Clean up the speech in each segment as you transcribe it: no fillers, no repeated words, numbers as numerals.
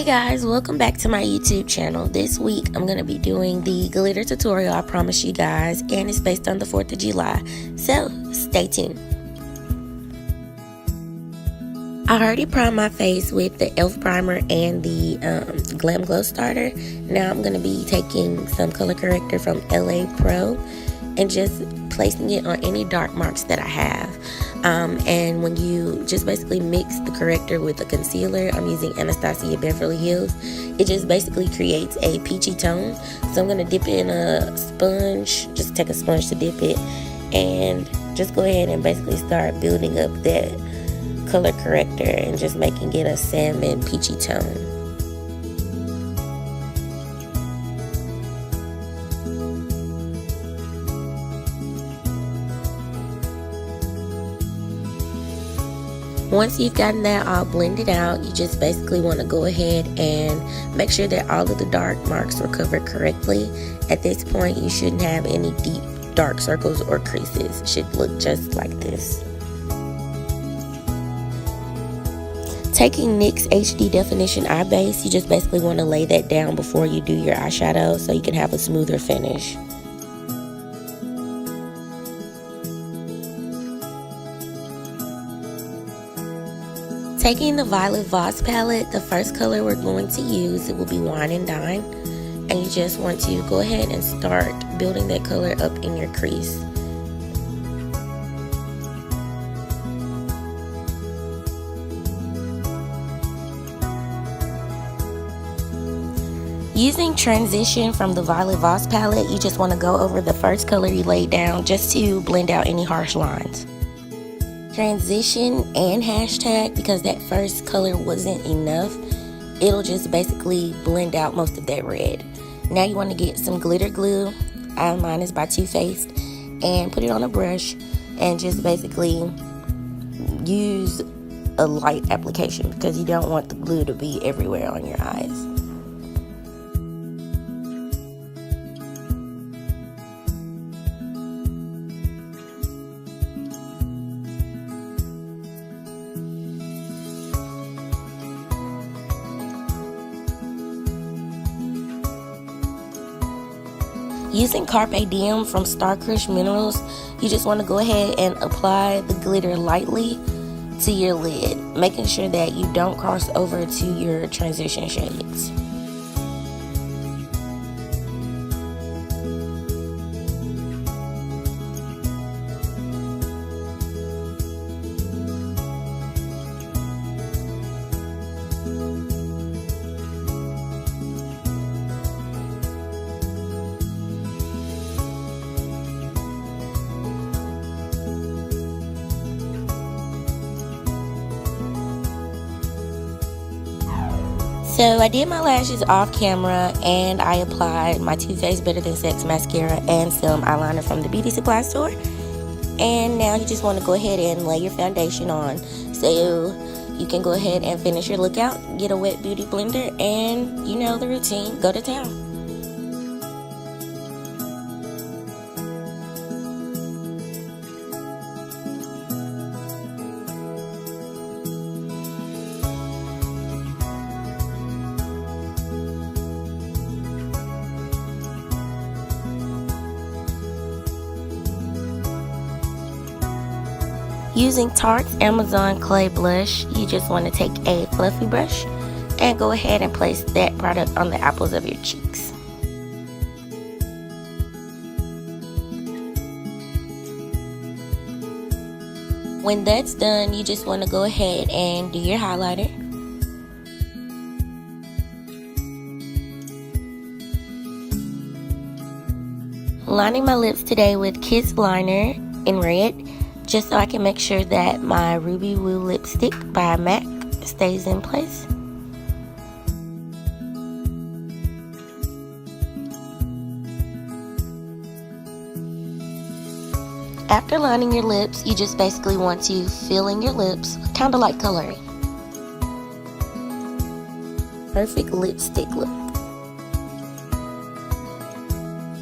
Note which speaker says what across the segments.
Speaker 1: Hey guys, welcome back to my YouTube channel. This week I'm going to be doing the glitter tutorial I promised you guys, and it's based on the 4th of July, so stay tuned. I already primed my face with the e.l.f. primer and the Glam Glow starter. Now I'm going to be taking some color corrector from LA Pro and just placing it on any dark marks that I have. And when you just basically mix the corrector with the concealer, I'm using Anastasia Beverly Hills, it just basically creates a peachy tone. So I'm going to dip it in a sponge, just take a sponge to dip it, and just go ahead and basically start building up that color corrector and just making it a salmon peachy tone. Once you've gotten that all blended out, you just basically want to go ahead and make sure that all of the dark marks were covered correctly. At this point, you shouldn't have any deep dark circles or creases. It should look just like this. Taking NYX HD Definition Eye Base, you just basically want to lay that down before you do your eyeshadow so you can have a smoother finish. Taking the Violet Voss palette, the first color we're going to use, it will be Wine and Dine. And you just want to go ahead and start building that color up in your crease. Using Transition from the Violet Voss palette, you just want to go over the first color you laid down just to blend out any harsh lines. Transition and hashtag, because that first color wasn't enough, it'll just basically blend out most of that red. Now you want to get some glitter glue, mine is by Too Faced, and put it on a brush and just basically use a light application because you don't want the glue to be everywhere on your eyes. Using Carpe Diem from Star Crush Minerals, you just want to go ahead and apply the glitter lightly to your lid, making sure that you don't cross over to your transition shades. So I did my lashes off camera and I applied my Too Faced Better Than Sex mascara and some eyeliner from the beauty supply store. And now you just want to go ahead and lay your foundation on. So you can go ahead and finish your look out, get a wet beauty blender, and you know the routine, go to town. Using Tarte's Amazon Clay Blush, you just want to take a fluffy brush and go ahead and place that product on the apples of your cheeks. When that's done, you just want to go ahead and do your highlighter. Lining my lips today with Kiss Liner in red, just so I can make sure that my Ruby Woo lipstick by MAC stays in place. After lining your lips, you just basically want to fill in your lips, kind of like coloring. Perfect lipstick look.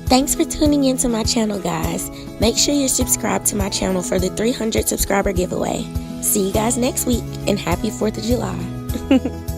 Speaker 1: Thanks for tuning into my channel, guys. Make sure you're subscribed to my channel for the 300 subscriber giveaway. See you guys next week, and happy 4th of July.